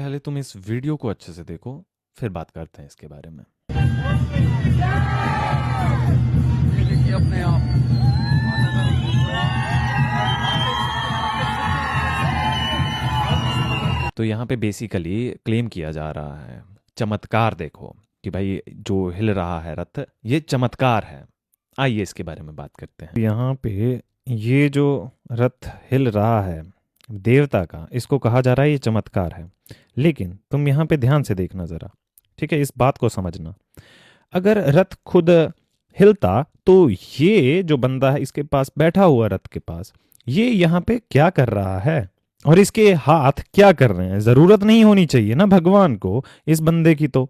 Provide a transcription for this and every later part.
पहले तुम इस वीडियो को अच्छे से देखो, फिर बात करते हैं इसके बारे में। ये देखिए अपने आप तो यहाँ पे बेसिकली क्लेम किया जा रहा है, चमत्कार देखो कि भाई जो हिल रहा है रथ ये चमत्कार है। आइए इसके बारे में बात करते हैं। यहाँ पे ये जो रथ हिल रहा है देवता का, इसको कहा जा रहा है ये चमत्कार है। लेकिन तुम यहाँ पे ध्यान से देखना जरा, ठीक है, इस बात को समझना। अगर रथ खुद हिलता तो ये जो बंदा है इसके पास बैठा हुआ रथ के पास, ये यहाँ पे क्या कर रहा है और इसके हाथ क्या कर रहे हैं? जरूरत नहीं होनी चाहिए ना भगवान को इस बंदे की तो,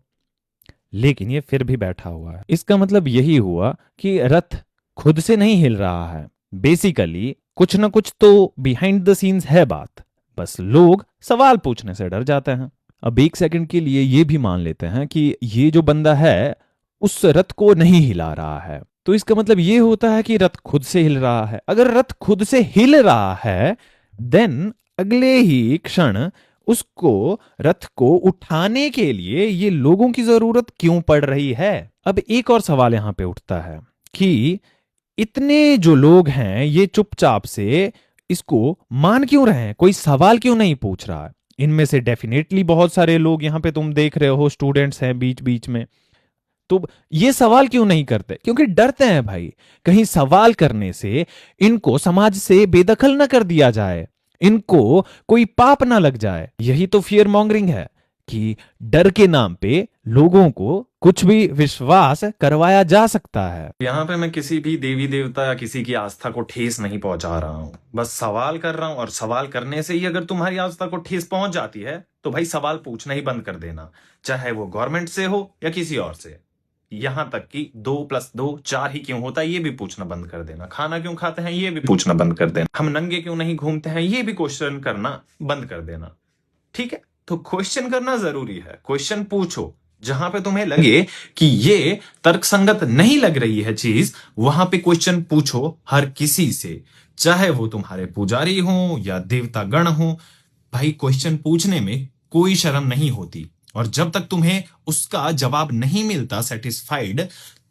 लेकिन ये फिर भी बैठा हुआ है। इसका मतलब यही हुआ कि रथ खुद से नहीं हिल रहा है। बेसिकली कुछ ना कुछ तो बिहाइंड द सीन्स है बात, बस लोग सवाल पूछने से डर जाते हैं। अब एक सेकंड के लिए ये भी मान लेते हैं कि ये जो बंदा है उस रथ को नहीं हिला रहा है, तो इसका मतलब ये होता है कि रथ खुद से हिल रहा है। अगर रथ खुद से हिल रहा है देन अगले ही क्षण उसको रथ को उठाने के लिए ये लोगों की जरूरत क्यों पड़ रही है? अब एक और सवाल यहां पे उठता है कि इतने जो लोग हैं ये चुपचाप से इसको मान क्यों रहे हैं? कोई सवाल क्यों नहीं पूछ रहा है? इनमें से डेफिनेटली बहुत सारे लोग यहां पे तुम देख रहे हो स्टूडेंट्स हैं बीच बीच में, तो ये सवाल क्यों नहीं करते? क्योंकि डरते हैं भाई, कहीं सवाल करने से इनको समाज से बेदखल ना कर दिया जाए, इनको कोई पाप ना लग जाए। यही तो फियर मॉन्गरिंग है कि डर के नाम पे लोगों को कुछ भी विश्वास करवाया जा सकता है। यहाँ पे मैं किसी भी देवी देवता या किसी की आस्था को ठेस नहीं पहुंचा रहा हूँ, बस सवाल कर रहा हूँ। और सवाल करने से ही अगर तुम्हारी आस्था को ठेस पहुंच जाती है तो भाई सवाल पूछना ही बंद कर देना, चाहे वो गवर्नमेंट से हो या किसी और से। यहां तक कि 2+2 4 ही क्यों होता है ये भी पूछना बंद कर देना, खाना क्यों खाते हैं ये भी पूछना बंद कर देना, हम नंगे क्यों नहीं घूमते हैं ये भी क्वेश्चन करना बंद कर देना। ठीक है, तो क्वेश्चन करना जरूरी है। क्वेश्चन पूछो, जहां पे तुम्हें लगे कि ये तर्कसंगत नहीं लग रही है चीज, वहां पे क्वेश्चन पूछो हर किसी से, चाहे वो तुम्हारे पुजारी हो या देवता गण हो। भाई क्वेश्चन पूछने में कोई शर्म नहीं होती, और जब तक तुम्हें उसका जवाब नहीं मिलता सेटिस्फाइड,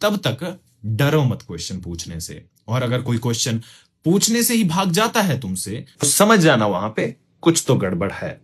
तब तक डरो मत क्वेश्चन पूछने से। और अगर कोई क्वेश्चन पूछने से ही भाग जाता है तुमसे, तो समझ जाना वहां पे कुछ तो गड़बड़ है।